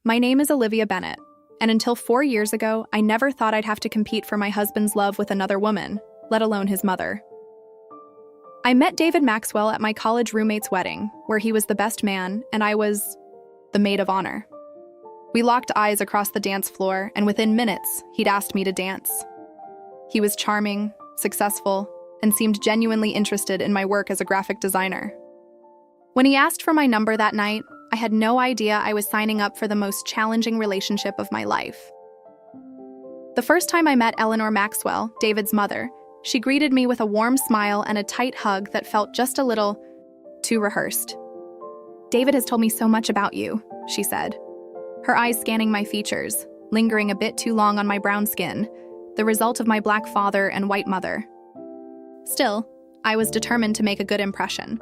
My name is Olivia Bennett, and until 4 years ago, I never thought I'd have to compete for my husband's love with another woman, let alone his mother. I met David Maxwell at my college roommate's wedding, where he was the best man and I was the maid of honor. We locked eyes across the dance floor, and within minutes, he'd asked me to dance. He was charming, successful, and seemed genuinely interested in my work as a graphic designer. When he asked for my number that night, I had no idea I was signing up for the most challenging relationship of my life. The first time I met Eleanor Maxwell, David's mother, she greeted me with a warm smile and a tight hug that felt just a little too rehearsed. "David has told me so much about you," she said, her eyes scanning my features, lingering a bit too long on my brown skin, the result of my black father and white mother. Still, I was determined to make a good impression.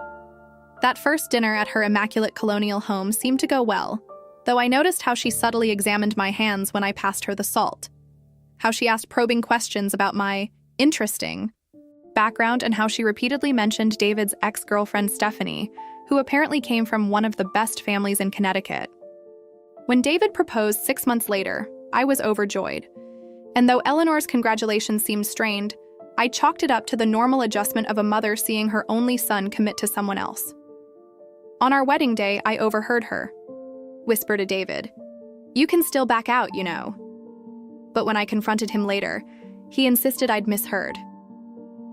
That first dinner at her immaculate colonial home seemed to go well, though I noticed how she subtly examined my hands when I passed her the salt, how she asked probing questions about my interesting background, and how she repeatedly mentioned David's ex-girlfriend Stephanie, who apparently came from one of the best families in Connecticut. When David proposed 6 months later, I was overjoyed, and though Eleanor's congratulations seemed strained, I chalked it up to the normal adjustment of a mother seeing her only son commit to someone else. On our wedding day, I overheard her whisper to David, "You can still back out, you know." But when I confronted him later, he insisted I'd misheard.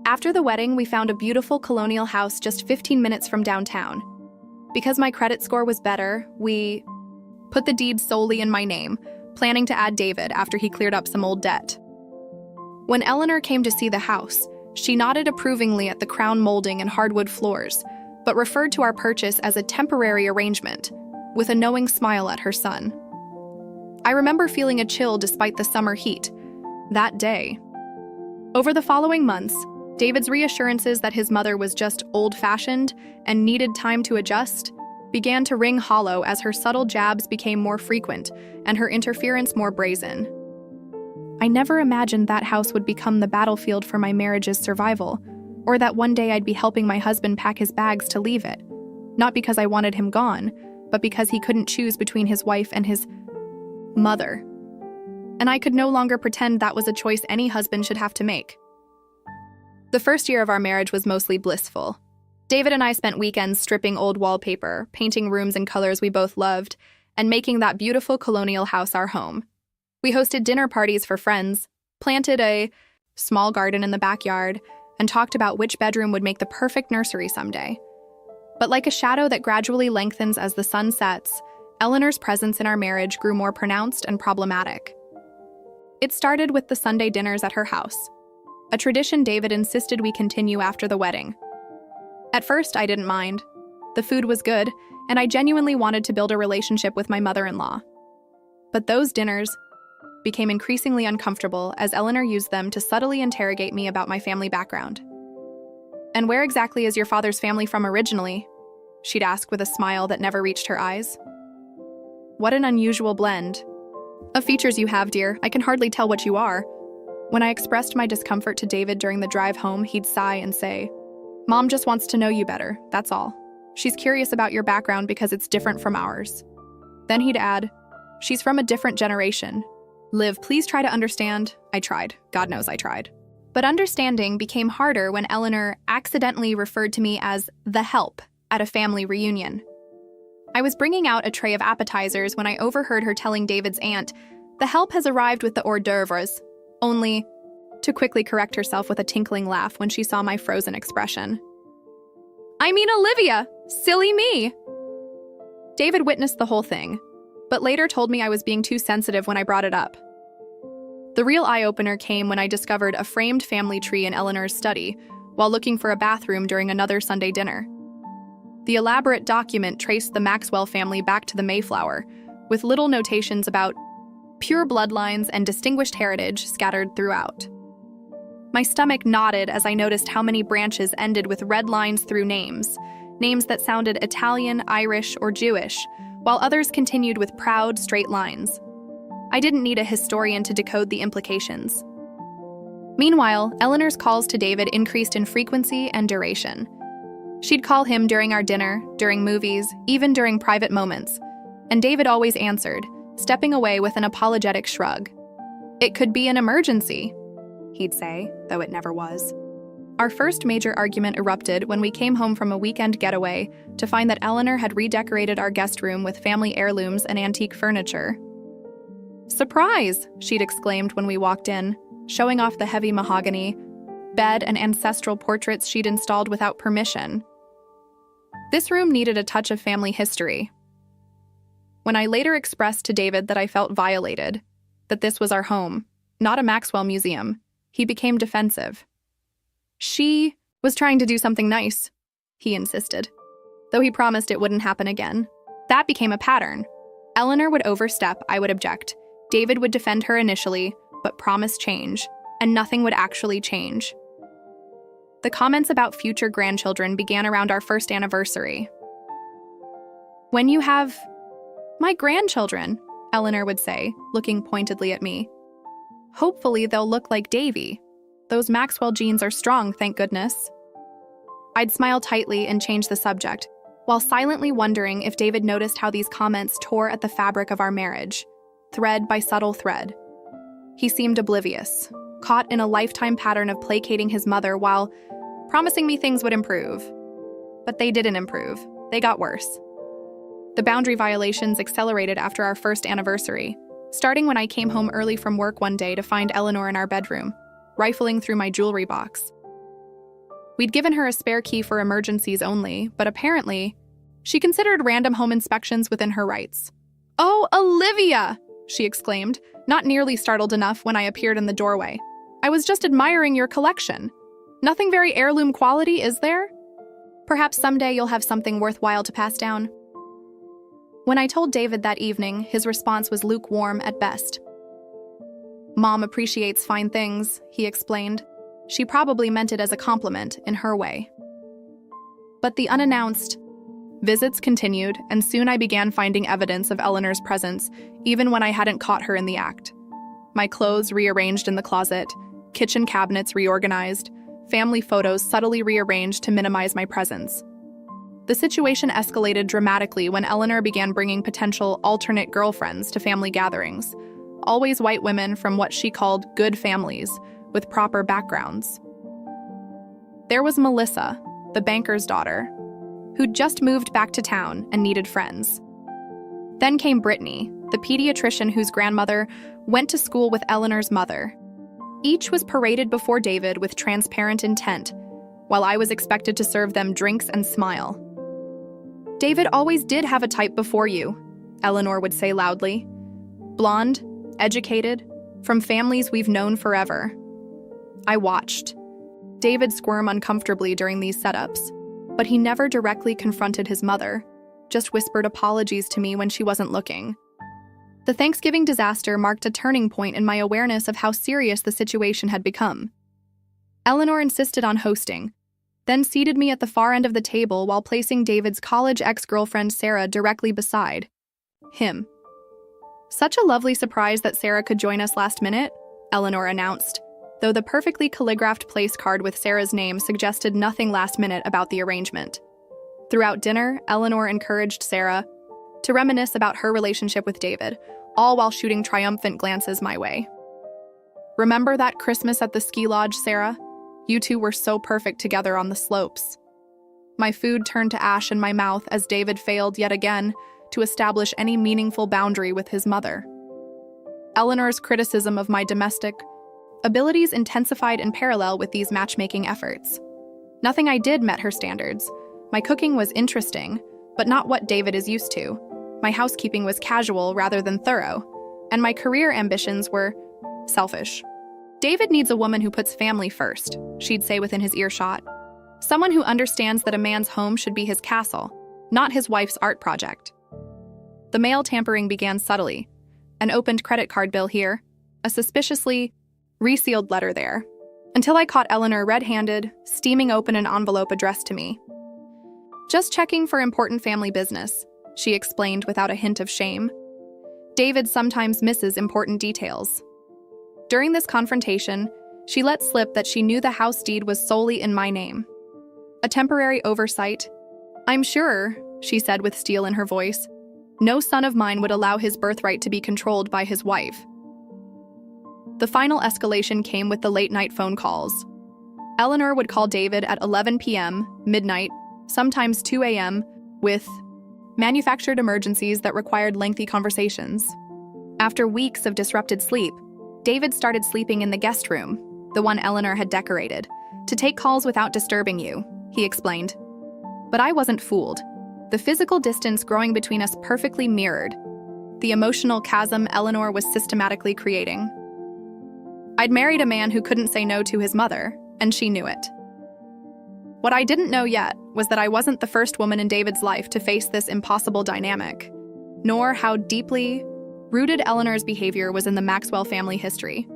After the wedding, we found a beautiful colonial house just 15 minutes from downtown. Because my credit score was better, we put the deed solely in my name, planning to add David after he cleared up some old debt. When Eleanor came to see the house, she nodded approvingly at the crown molding and hardwood floors, but referred to our purchase as a temporary arrangement, with a knowing smile at her son. I remember feeling a chill despite the summer heat that day. Over the following months, David's reassurances that his mother was just old-fashioned and needed time to adjust began to ring hollow as her subtle jabs became more frequent and her interference more brazen. I never imagined that house would become the battlefield for my marriage's survival, or that one day I'd be helping my husband pack his bags to leave it, not because I wanted him gone, but because he couldn't choose between his wife and his mother. And I could no longer pretend that was a choice any husband should have to make. The first year of our marriage was mostly blissful. David and I spent weekends stripping old wallpaper, painting rooms in colors we both loved, and making that beautiful colonial house our home. We hosted dinner parties for friends, planted a small garden in the backyard, and talked about which bedroom would make the perfect nursery someday. But like a shadow that gradually lengthens as the sun sets, Eleanor's presence in our marriage grew more pronounced and problematic. It started with the Sunday dinners at her house, a tradition David insisted we continue after the wedding. At first, I didn't mind. The food was good, and I genuinely wanted to build a relationship with my mother-in-law. But those dinners became increasingly uncomfortable as Eleanor used them to subtly interrogate me about my family background. "And where exactly is your father's family from originally?" she'd ask with a smile that never reached her eyes. "What an unusual blend of features you have, dear. I can hardly tell what you are." When I expressed my discomfort to David during the drive home, he'd sigh and say, "Mom just wants to know you better, that's all. She's curious about your background because it's different from ours." Then he'd add, "She's from a different generation. Liv, please try to understand." I tried. God knows I tried. But understanding became harder when Eleanor accidentally referred to me as the help at a family reunion. I was bringing out a tray of appetizers when I overheard her telling David's aunt, "The help has arrived with the hors d'oeuvres," only to quickly correct herself with a tinkling laugh when she saw my frozen expression. "I mean, Olivia! Silly me!" David witnessed the whole thing, but later told me I was being too sensitive when I brought it up. The real eye-opener came when I discovered a framed family tree in Eleanor's study while looking for a bathroom during another Sunday dinner. The elaborate document traced the Maxwell family back to the Mayflower, with little notations about pure bloodlines and distinguished heritage scattered throughout. My stomach knotted as I noticed how many branches ended with red lines through names that sounded Italian, Irish, or Jewish, while others continued with proud, straight lines. I didn't need a historian to decode the implications. Meanwhile, Eleanor's calls to David increased in frequency and duration. She'd call him during our dinner, during movies, even during private moments, and David always answered, stepping away with an apologetic shrug. "It could be an emergency," he'd say, though it never was. Our first major argument erupted when we came home from a weekend getaway to find that Eleanor had redecorated our guest room with family heirlooms and antique furniture. "Surprise!" she'd exclaimed when we walked in, showing off the heavy mahogany, bed, and ancestral portraits she'd installed without permission. This room needed a touch of family history. When I later expressed to David that I felt violated, that this was our home, not a Maxwell museum, he became defensive. "She was trying to do something nice," he insisted, though he promised it wouldn't happen again. That became a pattern. Eleanor would overstep, I would object. David would defend her initially, but promise change, and nothing would actually change. The comments about future grandchildren began around our first anniversary. "When you have my grandchildren," Eleanor would say, looking pointedly at me, "hopefully they'll look like Davy. Those Maxwell genes are strong, thank goodness." I'd smile tightly and change the subject, while silently wondering if David noticed how these comments tore at the fabric of our marriage, thread by subtle thread. He seemed oblivious, caught in a lifetime pattern of placating his mother while promising me things would improve. But they didn't improve. They got worse. The boundary violations accelerated after our first anniversary, starting when I came home early from work one day to find Eleanor in our bedroom, rifling through my jewelry box. We'd given her a spare key for emergencies only, but apparently, she considered random home inspections within her rights. "Oh, Olivia!" she exclaimed, not nearly startled enough when I appeared in the doorway. "I was just admiring your collection. Nothing very heirloom quality, is there? Perhaps someday you'll have something worthwhile to pass down." When I told David that evening, his response was lukewarm at best. "Mom appreciates fine things," he explained. She probably meant it as a compliment in her way. But the unannounced visits continued, and soon I began finding evidence of Eleanor's presence, even when I hadn't caught her in the act. My clothes rearranged in the closet, kitchen cabinets reorganized, family photos subtly rearranged to minimize my presence. The situation escalated dramatically when Eleanor began bringing potential alternate girlfriends to family gatherings, always white women from what she called good families, with proper backgrounds. There was Melissa, the banker's daughter, who'd just moved back to town and needed friends. Then came Brittany, the pediatrician whose grandmother went to school with Eleanor's mother. Each was paraded before David with transparent intent, while I was expected to serve them drinks and smile. "David always did have a type before you," Eleanor would say loudly. "Blonde, educated, from families we've known forever." I watched. David squirm uncomfortably during these setups, but he never directly confronted his mother, just whispered apologies to me when she wasn't looking. The Thanksgiving disaster marked a turning point in my awareness of how serious the situation had become. Eleanor insisted on hosting, then seated me at the far end of the table while placing David's college ex-girlfriend Sarah directly beside him. "Such a lovely surprise that Sarah could join us last minute," Eleanor announced, though the perfectly calligraphed place card with Sarah's name suggested nothing last minute about the arrangement. Throughout dinner, Eleanor encouraged Sarah to reminisce about her relationship with David, all while shooting triumphant glances my way. "Remember that Christmas at the ski lodge, Sarah? You two were so perfect together on the slopes." My food turned to ash in my mouth as David failed yet again to establish any meaningful boundary with his mother. Eleanor's criticism of my domestic abilities intensified in parallel with these matchmaking efforts. Nothing I did met her standards. My cooking was interesting, but not what David is used to. My housekeeping was casual rather than thorough, and my career ambitions were selfish. "David needs a woman who puts family first," she'd say within his earshot. "Someone who understands that a man's home should be his castle, not his wife's art project." The mail tampering began subtly. An opened credit card bill here, a suspiciously resealed letter there, until I caught Eleanor red-handed, steaming open an envelope addressed to me. "Just checking for important family business," she explained without a hint of shame. "David sometimes misses important details." During this confrontation, she let slip that she knew the house deed was solely in my name. A temporary oversight. "I'm sure," she said with steel in her voice, No son of mine would allow his birthright to be controlled by his wife. The final escalation came with the late-night phone calls. Eleanor would call David at 11 p.m., midnight, sometimes 2 a.m., with manufactured emergencies that required lengthy conversations. After weeks of disrupted sleep, David started sleeping in the guest room, the one Eleanor had decorated, to take calls without disturbing you, he explained. But I wasn't fooled. The physical distance growing between us perfectly mirrored the emotional chasm Eleanor was systematically creating. I'd married a man who couldn't say no to his mother, and she knew it. What I didn't know yet was that I wasn't the first woman in David's life to face this impossible dynamic, nor how deeply rooted Eleanor's behavior was in the Maxwell family history.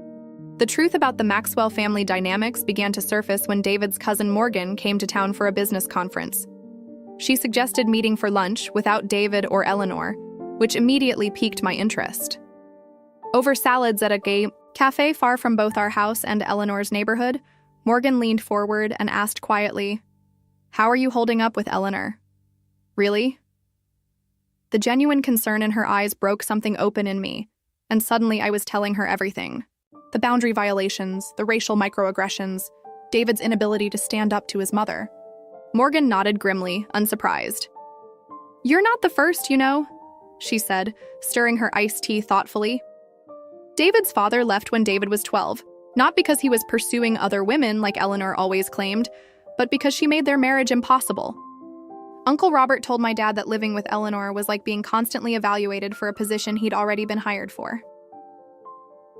The truth about the Maxwell family dynamics began to surface when David's cousin Morgan came to town for a business conference. She suggested meeting for lunch without David or Eleanor, which immediately piqued my interest. Over salads at a gay cafe far from both our house and Eleanor's neighborhood, Morgan leaned forward and asked quietly, "How are you holding up with Eleanor?" "Really?" The genuine concern in her eyes broke something open in me, and suddenly I was telling her everything. The boundary violations, the racial microaggressions, David's inability to stand up to his mother. Morgan nodded grimly, unsurprised. "You're not the first, you know," she said, stirring her iced tea thoughtfully. David's father left when David was 12, not because he was pursuing other women like Eleanor always claimed, but because she made their marriage impossible. Uncle Robert told my dad that living with Eleanor was like being constantly evaluated for a position he'd already been hired for.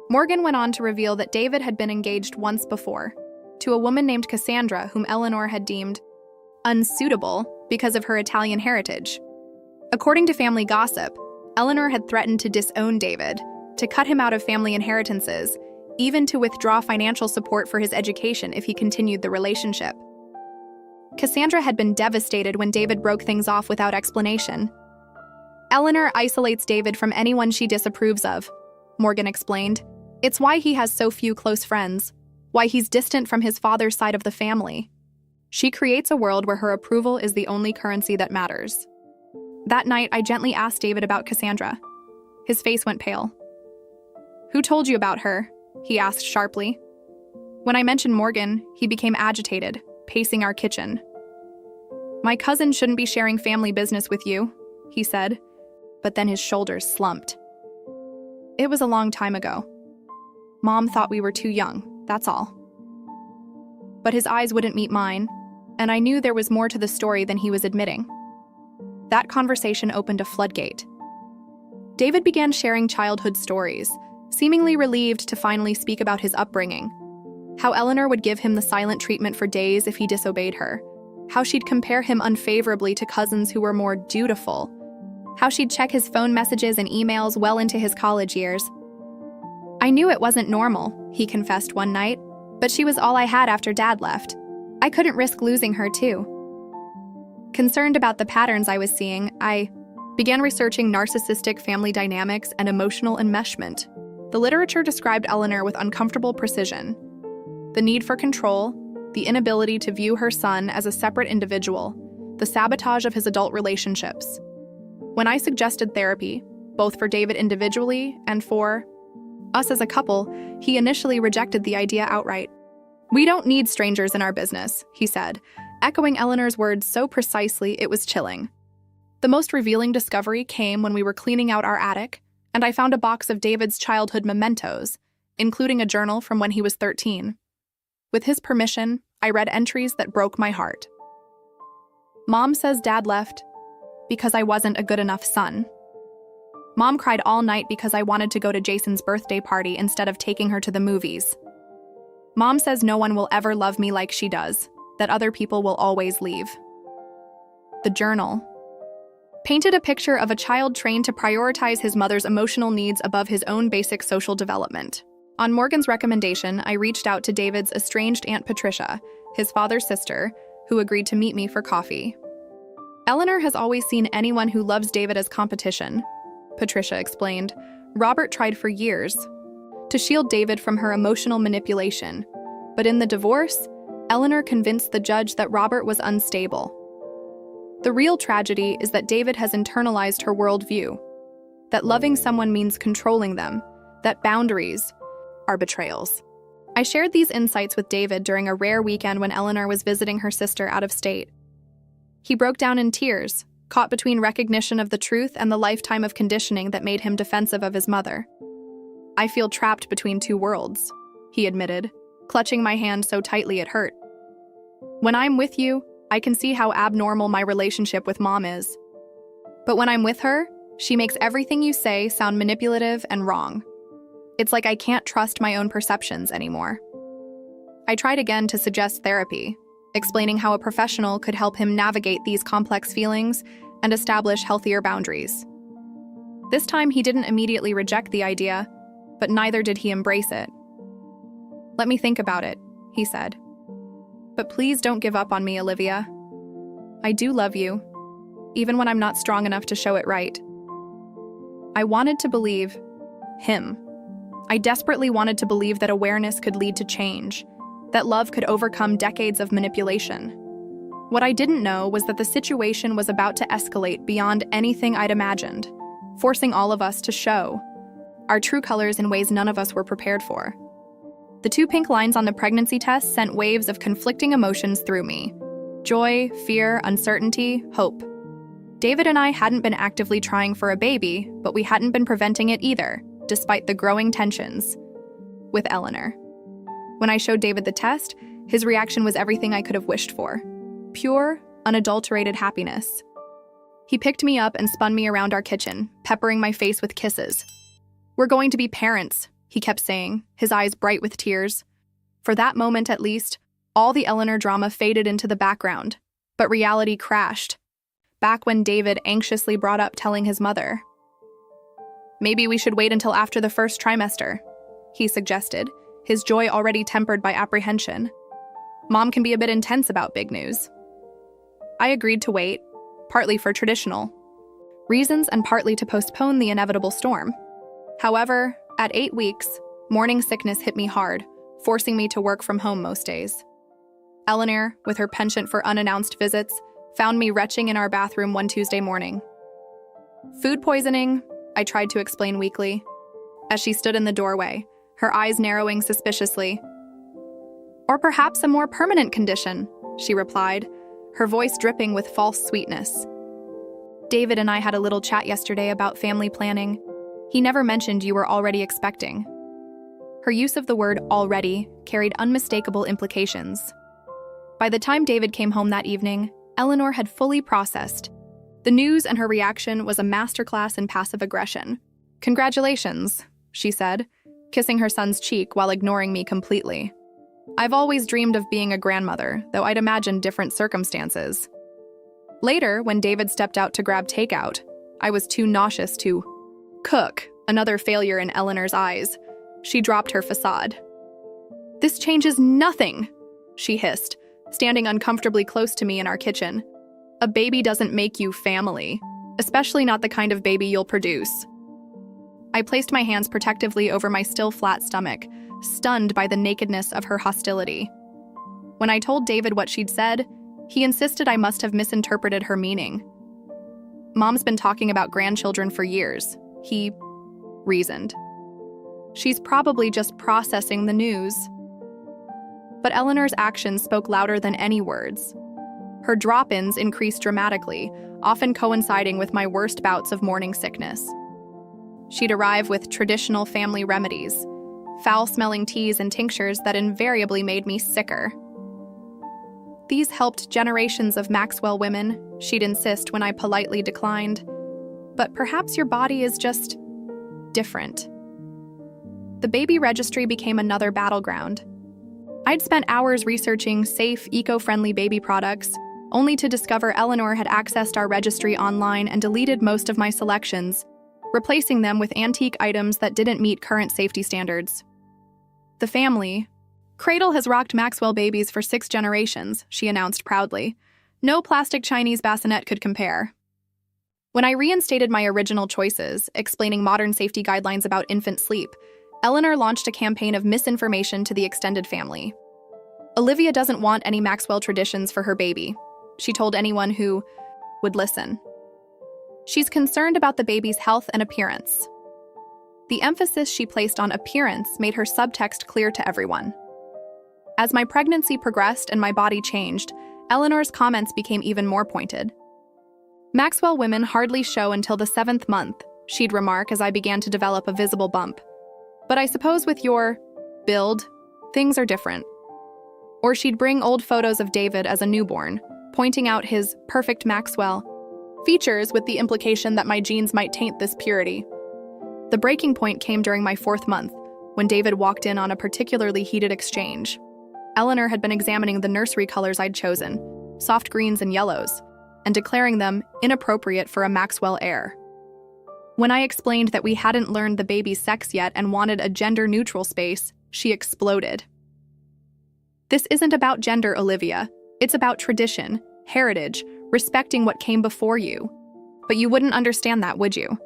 Morgan went on to reveal that David had been engaged once before, to a woman named Cassandra whom Eleanor had deemed unsuitable because of her Italian heritage. According to family gossip, Eleanor had threatened to disown David, to cut him out of family inheritances, even to withdraw financial support for his education if he continued the relationship. Cassandra had been devastated when David broke things off without explanation. "Eleanor isolates David from anyone she disapproves of," Morgan explained. "It's why he has so few close friends, why he's distant from his father's side of the family. She creates a world where her approval is the only currency that matters." That night, I gently asked David about Cassandra. His face went pale. "Who told you about her?" he asked sharply. When I mentioned Morgan, he became agitated, pacing our kitchen. "My cousin shouldn't be sharing family business with you," he said, but then his shoulders slumped. "It was a long time ago. Mom thought we were too young, that's all." But his eyes wouldn't meet mine, and I knew there was more to the story than he was admitting. That conversation opened a floodgate. David began sharing childhood stories, seemingly relieved to finally speak about his upbringing. How Eleanor would give him the silent treatment for days if he disobeyed her. How she'd compare him unfavorably to cousins who were more dutiful. How she'd check his phone messages and emails well into his college years. "I knew it wasn't normal," he confessed one night, "but she was all I had after Dad left. I couldn't risk losing her, too." Concerned about the patterns I was seeing, I began researching narcissistic family dynamics and emotional enmeshment. The literature described Eleanor with uncomfortable precision. The need for control, the inability to view her son as a separate individual, the sabotage of his adult relationships. When I suggested therapy, both for David individually and for us as a couple, he initially rejected the idea outright. "We don't need strangers in our business," he said, echoing Eleanor's words so precisely it was chilling. The most revealing discovery came when we were cleaning out our attic, and I found a box of David's childhood mementos, including a journal from when he was 13. With his permission, I read entries that broke my heart. "Mom says Dad left because I wasn't a good enough son. Mom cried all night because I wanted to go to Jason's birthday party instead of taking her to the movies. Mom says no one will ever love me like she does, that other people will always leave." The journal painted a picture of a child trained to prioritize his mother's emotional needs above his own basic social development. On Morgan's recommendation, I reached out to David's estranged Aunt Patricia, his father's sister, who agreed to meet me for coffee. "Eleanor has always seen anyone who loves David as competition," Patricia explained. "Robert tried for years to shield David from her emotional manipulation, but in the divorce, Eleanor convinced the judge that Robert was unstable. The real tragedy is that David has internalized her worldview, that loving someone means controlling them, that boundaries are betrayals. I shared these insights with David during a rare weekend when Eleanor was visiting her sister out of state. He broke down in tears, caught between recognition of the truth and the lifetime of conditioning that made him defensive of his mother. "I feel trapped between two worlds," he admitted, clutching my hand so tightly it hurt. "When I'm with you, I can see how abnormal my relationship with Mom is. But when I'm with her, she makes everything you say sound manipulative and wrong. It's like I can't trust my own perceptions anymore." I tried again to suggest therapy, explaining how a professional could help him navigate these complex feelings and establish healthier boundaries. This time, he didn't immediately reject the idea, but neither did he embrace it. "Let me think about it," he said. "But please don't give up on me, Olivia. I do love you, even when I'm not strong enough to show it right." I wanted to believe him. I desperately wanted to believe that awareness could lead to change, that love could overcome decades of manipulation. What I didn't know was that the situation was about to escalate beyond anything I'd imagined, forcing all of us to show our true colors in ways none of us were prepared for. The 2 pink lines on the pregnancy test sent waves of conflicting emotions through me: joy, fear, uncertainty, hope. David and I hadn't been actively trying for a baby, but we hadn't been preventing it either, despite the growing tensions with Eleanor. When I showed David the test, his reaction was everything I could have wished for: pure, unadulterated happiness. He picked me up and spun me around our kitchen, peppering my face with kisses. "We're going to be parents," he kept saying, his eyes bright with tears. For that moment, at least, all the Eleanor drama faded into the background, but reality crashed, back when David anxiously brought up telling his mother. "Maybe we should wait until after the first trimester," he suggested, his joy already tempered by apprehension. "Mom can be a bit intense about big news." I agreed to wait, partly for traditional reasons and partly to postpone the inevitable storm. However, at 8 weeks, morning sickness hit me hard, forcing me to work from home most days. Eleanor, with her penchant for unannounced visits, found me retching in our bathroom one Tuesday morning. "Food poisoning," I tried to explain weakly, as she stood in the doorway, her eyes narrowing suspiciously. "Or perhaps a more permanent condition," she replied, her voice dripping with false sweetness. "David and I had a little chat yesterday about family planning. He never mentioned you were already expecting." Her use of the word "already" carried unmistakable implications. By the time David came home that evening, Eleanor had fully processed the news, and her reaction was a masterclass in passive aggression. "Congratulations," she said, kissing her son's cheek while ignoring me completely. "I've always dreamed of being a grandmother, though I'd imagined different circumstances." Later, when David stepped out to grab takeout, I was too nauseous to cook, another failure in Eleanor's eyes. She dropped her facade. "This changes nothing," she hissed, standing uncomfortably close to me in our kitchen. "A baby doesn't make you family, especially not the kind of baby you'll produce." I placed my hands protectively over my still flat stomach, stunned by the nakedness of her hostility. When I told David what she'd said, he insisted I must have misinterpreted her meaning. "Mom's been talking about grandchildren for years," he reasoned. "She's probably just processing the news." But Eleanor's actions spoke louder than any words. Her drop-ins increased dramatically, often coinciding with my worst bouts of morning sickness. She'd arrive with traditional family remedies, foul-smelling teas and tinctures that invariably made me sicker. These helped generations of Maxwell women, she'd insist when I politely declined. But perhaps your body is just different. The baby registry became another battleground. I'd spent hours researching safe, eco-friendly baby products, only to discover Eleanor had accessed our registry online and deleted most of my selections, replacing them with antique items that didn't meet current safety standards. "The family Cradle has rocked Maxwell babies for 6 generations," she announced proudly. "No plastic Chinese bassinet could compare." When I reinstated my original choices, explaining modern safety guidelines about infant sleep, Eleanor launched a campaign of misinformation to the extended family. "Olivia doesn't want any Maxwell traditions for her baby," she told anyone who would listen. She's concerned about the baby's health and appearance. The emphasis she placed on appearance made her subtext clear to everyone. As my pregnancy progressed and my body changed, Eleanor's comments became even more pointed. "Maxwell women hardly show until the 7th month," she'd remark as I began to develop a visible bump. "But I suppose with your build, things are different." Or she'd bring old photos of David as a newborn, pointing out his perfect Maxwell features with the implication that my genes might taint this purity. The breaking point came during my 4th month, when David walked in on a particularly heated exchange. Eleanor had been examining the nursery colors I'd chosen, soft greens and yellows, and declaring them inappropriate for a Maxwell heir. When I explained that we hadn't learned the baby's sex yet and wanted a gender-neutral space, she exploded. "This isn't about gender, Olivia. It's about tradition, heritage, respecting what came before you. But you wouldn't understand that, would you?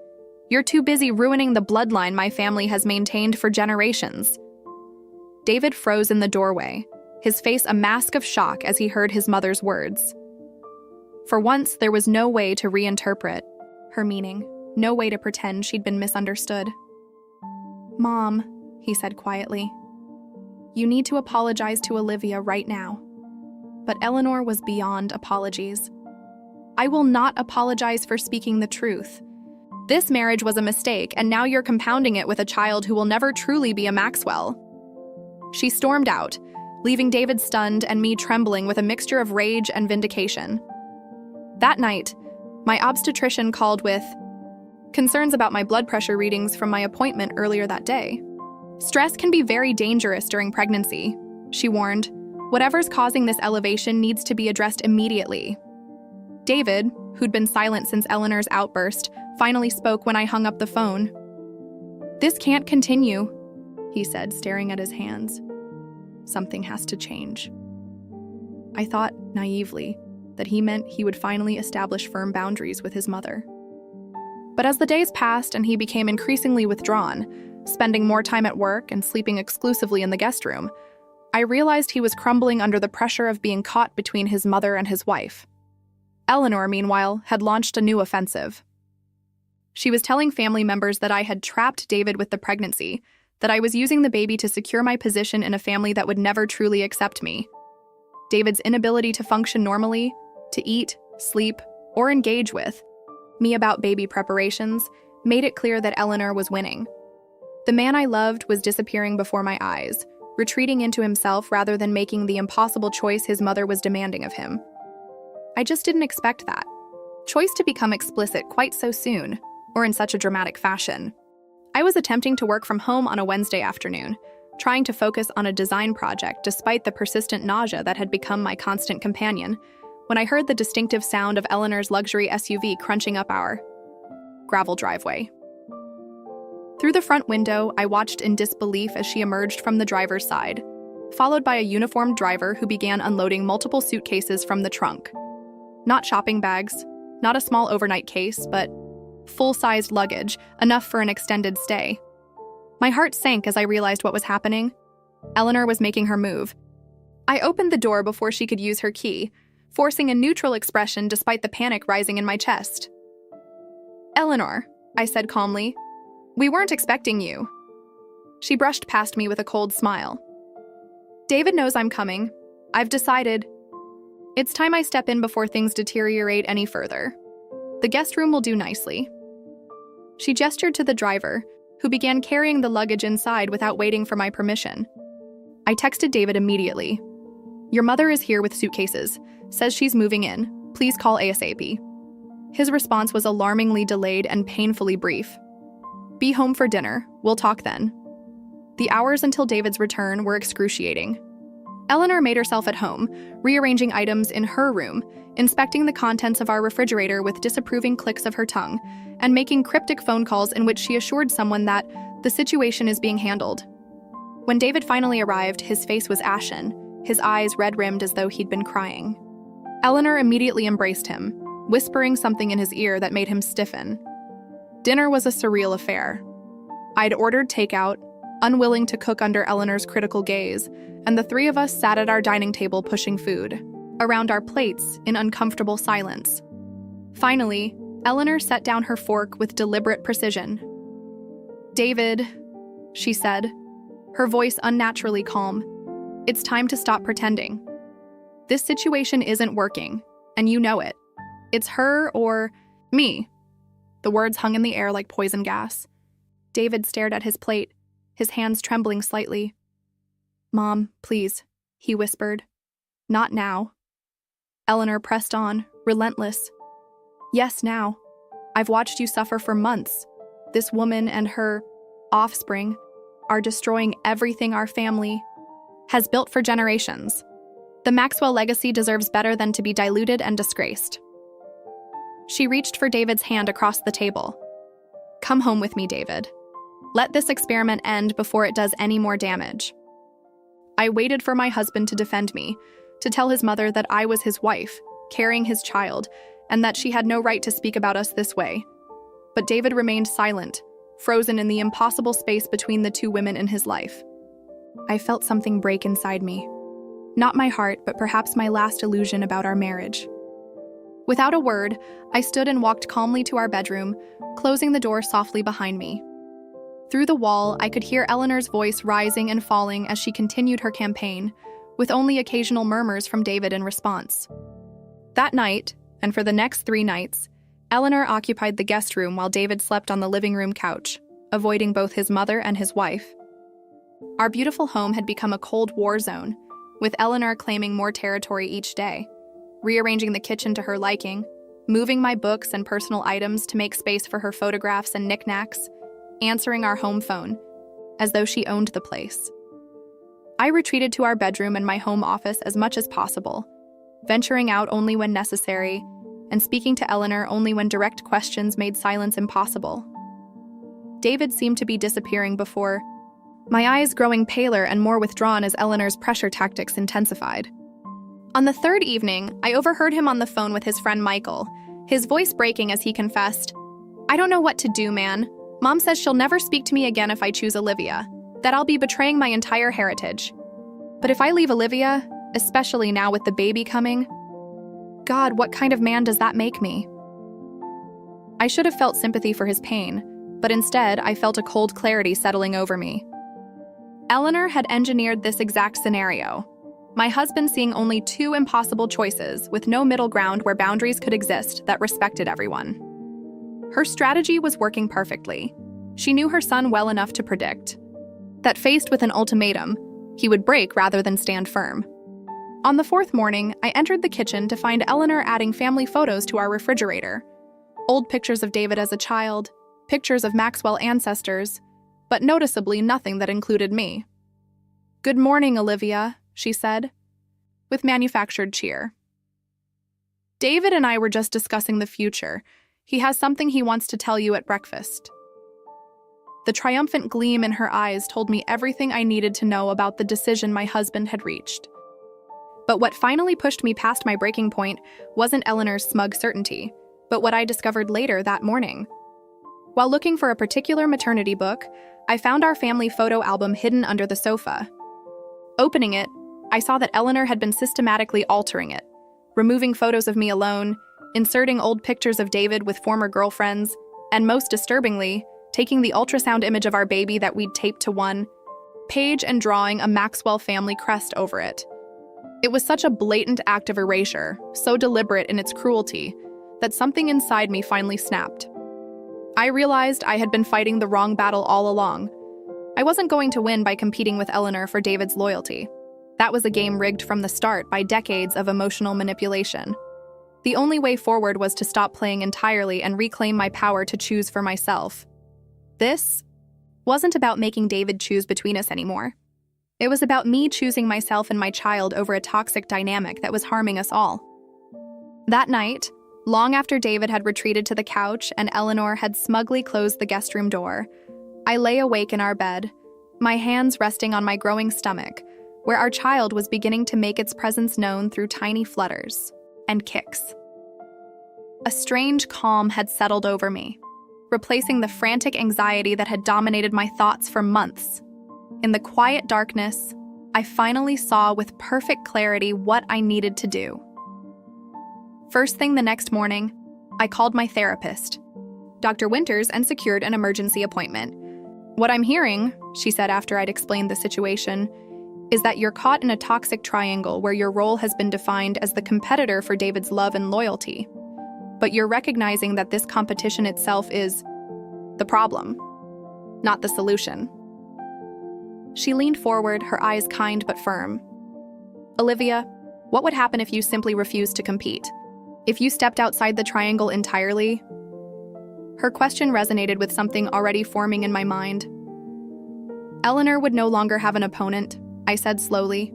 You're too busy ruining the bloodline my family has maintained for generations." David froze in the doorway, his face a mask of shock as he heard his mother's words. For once, there was no way to reinterpret her meaning, no way to pretend she'd been misunderstood. "Mom," he said quietly, "you need to apologize to Olivia right now." But Eleanor was beyond apologies. "I will not apologize for speaking the truth. This marriage was a mistake, and now you're compounding it with a child who will never truly be a Maxwell." She stormed out, leaving David stunned and me trembling with a mixture of rage and vindication. That night, my obstetrician called with concerns about my blood pressure readings from my appointment earlier that day. "Stress can be very dangerous during pregnancy," she warned. "Whatever's causing this elevation needs to be addressed immediately." David, who'd been silent since Eleanor's outburst, finally spoke when I hung up the phone. "This can't continue," he said, staring at his hands. "Something has to change." I thought, naively, that he meant he would finally establish firm boundaries with his mother. But as the days passed and he became increasingly withdrawn, spending more time at work and sleeping exclusively in the guest room, I realized he was crumbling under the pressure of being caught between his mother and his wife. Eleanor, meanwhile, had launched a new offensive. She was telling family members that I had trapped David with the pregnancy, that I was using the baby to secure my position in a family that would never truly accept me. David's inability to function normally, to eat, sleep, or engage with me about baby preparations made it clear that Eleanor was winning. The man I loved was disappearing before my eyes, retreating into himself rather than making the impossible choice his mother was demanding of him. I just didn't expect that choice to become explicit quite so soon, or in such a dramatic fashion. I was attempting to work from home on a Wednesday afternoon, trying to focus on a design project despite the persistent nausea that had become my constant companion, when I heard the distinctive sound of Eleanor's luxury SUV crunching up our gravel driveway. Through the front window, I watched in disbelief as she emerged from the driver's side, followed by a uniformed driver who began unloading multiple suitcases from the trunk. Not shopping bags, not a small overnight case, but full-sized luggage, enough for an extended stay. My heart sank as I realized what was happening. Eleanor was making her move. I opened the door before she could use her key, forcing a neutral expression despite the panic rising in my chest. "Eleanor," I said calmly, "we weren't expecting you." She brushed past me with a cold smile. "David knows I'm coming. I've decided. It's time I step in before things deteriorate any further. The guest room will do nicely." She gestured to the driver, who began carrying the luggage inside without waiting for my permission. I texted David immediately. "Your mother is here with suitcases. Says she's moving in. Please call ASAP." His response was alarmingly delayed and painfully brief. "Be home for dinner. We'll talk then." The hours until David's return were excruciating. Eleanor made herself at home, rearranging items in her room, inspecting the contents of our refrigerator with disapproving clicks of her tongue, and making cryptic phone calls in which she assured someone that the situation is being handled. When David finally arrived, his face was ashen, his eyes red-rimmed as though he'd been crying. Eleanor immediately embraced him, whispering something in his ear that made him stiffen. Dinner was a surreal affair. I'd ordered takeout, unwilling to cook under Eleanor's critical gaze, and the three of us sat at our dining table pushing food, around our plates in uncomfortable silence. Finally, Eleanor set down her fork with deliberate precision. "David," she said, her voice unnaturally calm, "it's time to stop pretending. This situation isn't working, and you know it. It's her or me." The words hung in the air like poison gas. David stared at his plate, his hands trembling slightly. "Mom, please," he whispered. "Not now." Eleanor pressed on, relentless. "Yes, now. I've watched you suffer for months. This woman and her offspring are destroying everything our family has built for generations. The Maxwell legacy deserves better than to be diluted and disgraced." She reached for David's hand across the table. "Come home with me, David. Let this experiment end before it does any more damage." I waited for my husband to defend me, to tell his mother that I was his wife, carrying his child, and that she had no right to speak about us this way. But David remained silent, frozen in the impossible space between the two women in his life. I felt something break inside me. Not my heart, but perhaps my last illusion about our marriage. Without a word, I stood and walked calmly to our bedroom, closing the door softly behind me. Through the wall, I could hear Eleanor's voice rising and falling as she continued her campaign, with only occasional murmurs from David in response. That night, and for the next 3 nights, Eleanor occupied the guest room while David slept on the living room couch, avoiding both his mother and his wife. Our beautiful home had become a cold war zone, with Eleanor claiming more territory each day, rearranging the kitchen to her liking, moving my books and personal items to make space for her photographs and knickknacks, answering our home phone, as though she owned the place. I retreated to our bedroom and my home office as much as possible, venturing out only when necessary, and speaking to Eleanor only when direct questions made silence impossible. David seemed to be disappearing before, my eyes growing paler and more withdrawn as Eleanor's pressure tactics intensified. On the 3rd evening, I overheard him on the phone with his friend Michael, his voice breaking as he confessed, "I don't know what to do, man. Mom says she'll never speak to me again if I choose Olivia, that I'll be betraying my entire heritage. But if I leave Olivia, especially now with the baby coming, God, what kind of man does that make me?" I should have felt sympathy for his pain, but instead I felt a cold clarity settling over me. Eleanor had engineered this exact scenario, my husband seeing only 2 impossible choices with no middle ground where boundaries could exist that respected everyone. Her strategy was working perfectly. She knew her son well enough to predict that faced with an ultimatum, he would break rather than stand firm. On the 4th morning, I entered the kitchen to find Eleanor adding family photos to our refrigerator. Old pictures of David as a child, pictures of Maxwell ancestors, but noticeably nothing that included me. "Good morning, Olivia," she said, with manufactured cheer. "David and I were just discussing the future. He has something he wants to tell you at breakfast." The triumphant gleam in her eyes told me everything I needed to know about the decision my husband had reached. But what finally pushed me past my breaking point wasn't Eleanor's smug certainty, but what I discovered later that morning. While looking for a particular maternity book, I found our family photo album hidden under the sofa. Opening it, I saw that Eleanor had been systematically altering it, removing photos of me alone, inserting old pictures of David with former girlfriends, and most disturbingly, taking the ultrasound image of our baby that we'd taped to one page and drawing a Maxwell family crest over it. It was such a blatant act of erasure, so deliberate in its cruelty, that something inside me finally snapped. I realized I had been fighting the wrong battle all along. I wasn't going to win by competing with Eleanor for David's loyalty. That was a game rigged from the start by decades of emotional manipulation. The only way forward was to stop playing entirely and reclaim my power to choose for myself. This wasn't about making David choose between us anymore. It was about me choosing myself and my child over a toxic dynamic that was harming us all. That night, long after David had retreated to the couch and Eleanor had smugly closed the guest room door, I lay awake in our bed, my hands resting on my growing stomach, where our child was beginning to make its presence known through tiny flutters and kicks. A strange calm had settled over me, replacing the frantic anxiety that had dominated my thoughts for months. In the quiet darkness, I finally saw with perfect clarity what I needed to do. First thing the next morning, I called my therapist, Dr. Winters, and secured an emergency appointment. "What I'm hearing," she said after I'd explained the situation, "is that you're caught in a toxic triangle where your role has been defined as the competitor for David's love and loyalty. But you're recognizing that this competition itself is the problem, not the solution." She leaned forward, her eyes kind but firm. "Olivia, what would happen if you simply refused to compete? If you stepped outside the triangle entirely?" Her question resonated with something already forming in my mind. "Eleanor would no longer have an opponent," I said slowly,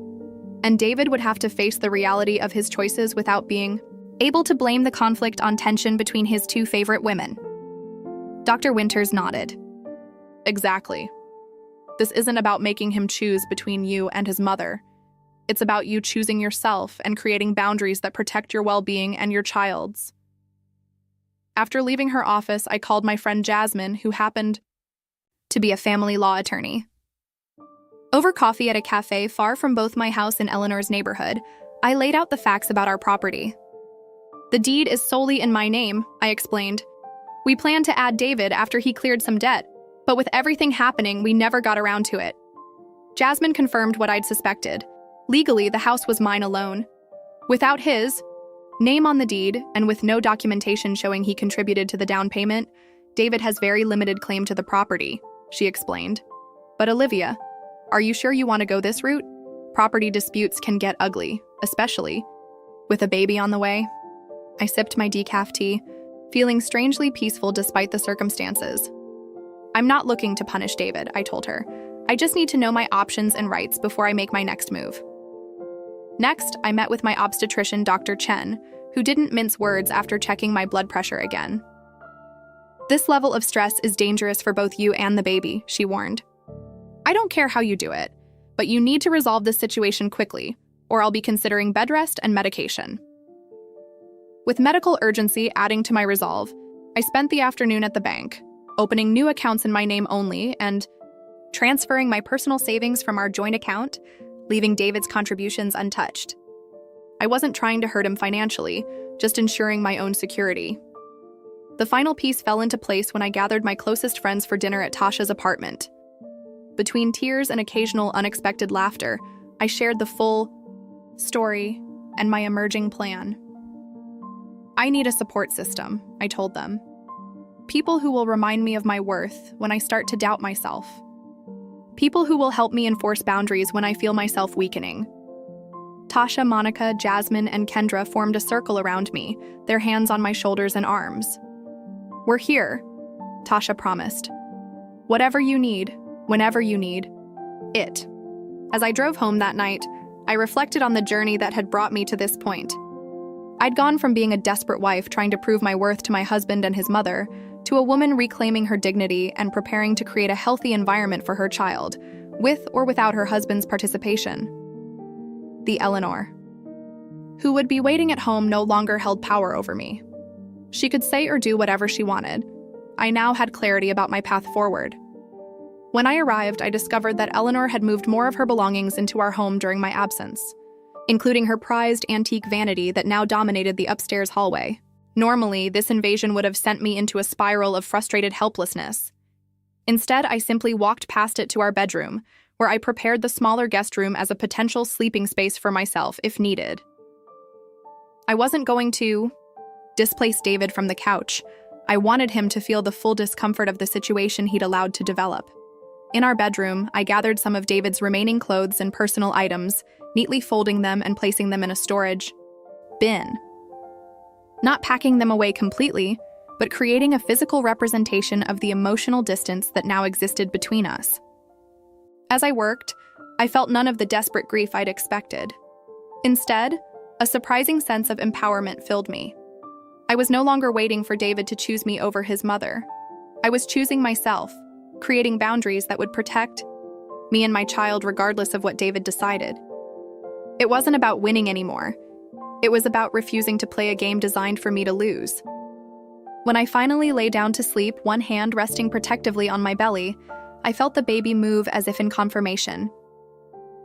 "and David would have to face the reality of his choices without being able to blame the conflict on tension between his two favorite women." Dr. Winters nodded. "Exactly. This isn't about making him choose between you and his mother. It's about you choosing yourself and creating boundaries that protect your well-being and your child's." After leaving her office, I called my friend Jasmine, who happened to be a family law attorney. Over coffee at a cafe far from both my house and Eleanor's neighborhood, I laid out the facts about our property. "The deed is solely in my name," I explained. "We planned to add David after he cleared some debt, but with everything happening, we never got around to it." Jasmine confirmed what I'd suspected. Legally, the house was mine alone. Without his name on the deed, and with no documentation showing he contributed to the down payment, David has very limited claim to the property, she explained. "But Olivia, are you sure you want to go this route? Property disputes can get ugly, especially with a baby on the way." I sipped my decaf tea, feeling strangely peaceful despite the circumstances. "I'm not looking to punish David," I told her. "I just need to know my options and rights before I make my next move." Next, I met with my obstetrician, Dr. Chen, who didn't mince words after checking my blood pressure again. "This level of stress is dangerous for both you and the baby," she warned. "I don't care how you do it, but you need to resolve this situation quickly, or I'll be considering bed rest and medication." With medical urgency adding to my resolve, I spent the afternoon at the bank, opening new accounts in my name only and transferring my personal savings from our joint account, leaving David's contributions untouched. I wasn't trying to hurt him financially, just ensuring my own security. The final piece fell into place when I gathered my closest friends for dinner at Tasha's apartment. Between tears and occasional unexpected laughter, I shared the full story and my emerging plan. "I need a support system," I told them. "People who will remind me of my worth when I start to doubt myself. People who will help me enforce boundaries when I feel myself weakening." Tasha, Monica, Jasmine, and Kendra formed a circle around me, their hands on my shoulders and arms. "We're here," Tasha promised. "Whatever you need, whenever you need it." As I drove home that night, I reflected on the journey that had brought me to this point. I'd gone from being a desperate wife trying to prove my worth to my husband and his mother, to a woman reclaiming her dignity and preparing to create a healthy environment for her child, with or without her husband's participation. The Eleanor who would be waiting at home no longer held power over me. She could say or do whatever she wanted. I now had clarity about my path forward. When I arrived, I discovered that Eleanor had moved more of her belongings into our home during my absence, including her prized antique vanity that now dominated the upstairs hallway. Normally, this invasion would have sent me into a spiral of frustrated helplessness. Instead, I simply walked past it to our bedroom, where I prepared the smaller guest room as a potential sleeping space for myself if needed. I wasn't going to displace David from the couch. I wanted him to feel the full discomfort of the situation he'd allowed to develop. In our bedroom, I gathered some of David's remaining clothes and personal items, neatly folding them and placing them in a storage bin. Not packing them away completely, but creating a physical representation of the emotional distance that now existed between us. As I worked, I felt none of the desperate grief I'd expected. Instead, a surprising sense of empowerment filled me. I was no longer waiting for David to choose me over his mother. I was choosing myself, creating boundaries that would protect me and my child regardless of what David decided. It wasn't about winning anymore. It was about refusing to play a game designed for me to lose. When I finally lay down to sleep, one hand resting protectively on my belly, I felt the baby move as if in confirmation.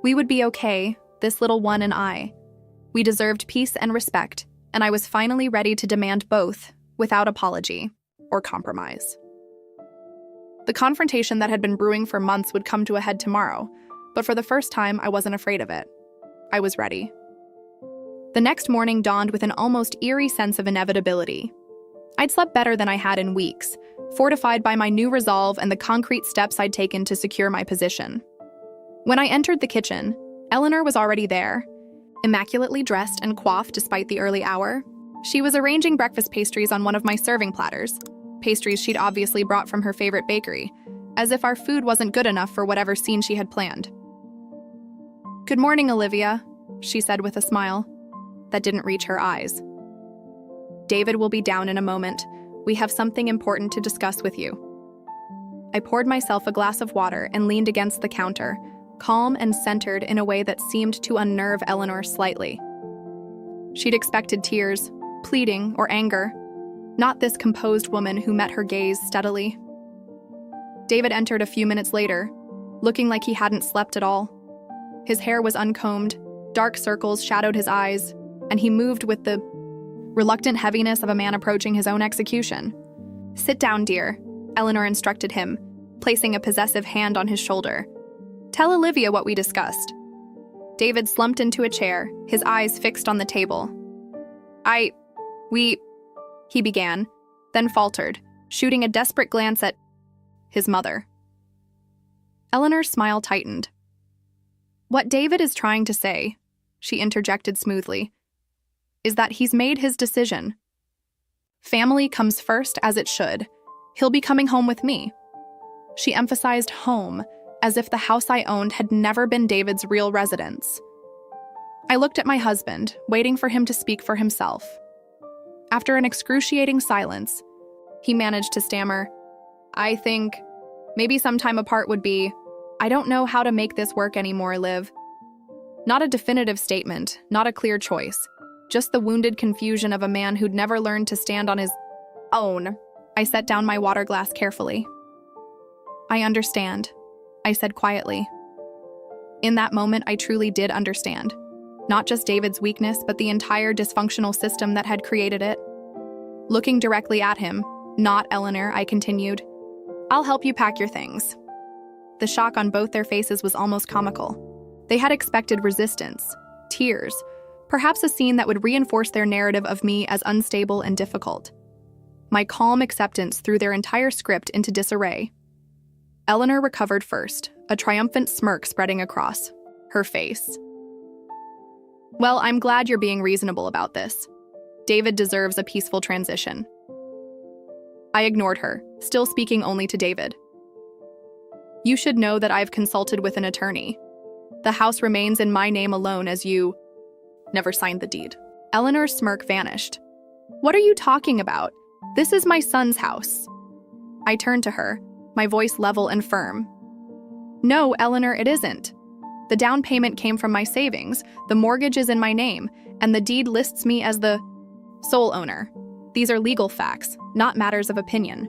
We would be okay, this little one and I. We deserved peace and respect, and I was finally ready to demand both, without apology or compromise. The confrontation that had been brewing for months would come to a head tomorrow, but for the first time, I wasn't afraid of it. I was ready. The next morning dawned with an almost eerie sense of inevitability. I'd slept better than I had in weeks, fortified by my new resolve and the concrete steps I'd taken to secure my position. When I entered the kitchen, Eleanor was already there, immaculately dressed and coiffed despite the early hour. She was arranging breakfast pastries on one of my serving platters, pastries she'd obviously brought from her favorite bakery, as if our food wasn't good enough for whatever scene she had planned. "Good morning, Olivia," she said with a smile that didn't reach her eyes. "David will be down in a moment. We have something important to discuss with you." I poured myself a glass of water and leaned against the counter, calm and centered in a way that seemed to unnerve Eleanor slightly. She'd expected tears, pleading, or anger, not this composed woman who met her gaze steadily. David entered a few minutes later, looking like he hadn't slept at all. His hair was uncombed, dark circles shadowed his eyes, and he moved with the reluctant heaviness of a man approaching his own execution. "Sit down, dear," Eleanor instructed him, placing a possessive hand on his shoulder. "Tell Olivia what we discussed." David slumped into a chair, his eyes fixed on the table. He began, then faltered, shooting a desperate glance at his mother. Eleanor's smile tightened. "What David is trying to say," she interjected smoothly, "is that he's made his decision. Family comes first, as it should. He'll be coming home with me." She emphasized home, as if the house I owned had never been David's real residence. I looked at my husband, waiting for him to speak for himself. After an excruciating silence, he managed to stammer, "I think maybe some time apart would be, I don't know how to make this work anymore, Liv." Not a definitive statement, not a clear choice, just the wounded confusion of a man who'd never learned to stand on his own. I set down my water glass carefully. "I understand," I said quietly. In that moment, I truly did understand. Not just David's weakness, but the entire dysfunctional system that had created it. Looking directly at him, not Eleanor, I continued, "I'll help you pack your things." The shock on both their faces was almost comical. They had expected resistance, tears, perhaps a scene that would reinforce their narrative of me as unstable and difficult. My calm acceptance threw their entire script into disarray. Eleanor recovered first, a triumphant smirk spreading across her face. "Well, I'm glad you're being reasonable about this. David deserves a peaceful transition." I ignored her, still speaking only to David. "You should know that I've consulted with an attorney. The house remains in my name alone as you never signed the deed." Eleanor's smirk vanished. "What are you talking about? This is my son's house." I turned to her, my voice level and firm. "No, Eleanor, it isn't. The down payment came from my savings, the mortgage is in my name, and the deed lists me as the sole owner. These are legal facts, not matters of opinion."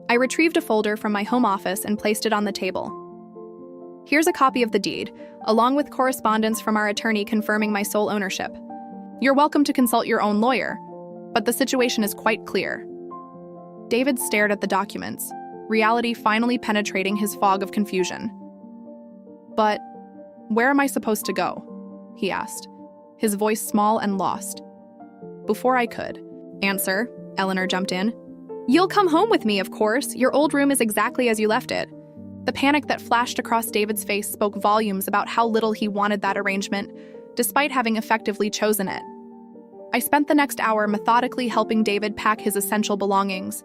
I retrieved a folder from my home office and placed it on the table. "Here's a copy of the deed, along with correspondence from our attorney confirming my sole ownership. You're welcome to consult your own lawyer, but the situation is quite clear." David stared at the documents, reality finally penetrating his fog of confusion. "But where am I supposed to go?" he asked, his voice small and lost. Before I could answer, Eleanor jumped in. "You'll come home with me, of course. Your old room is exactly as you left it." The panic that flashed across David's face spoke volumes about how little he wanted that arrangement, despite having effectively chosen it. I spent the next hour methodically helping David pack his essential belongings.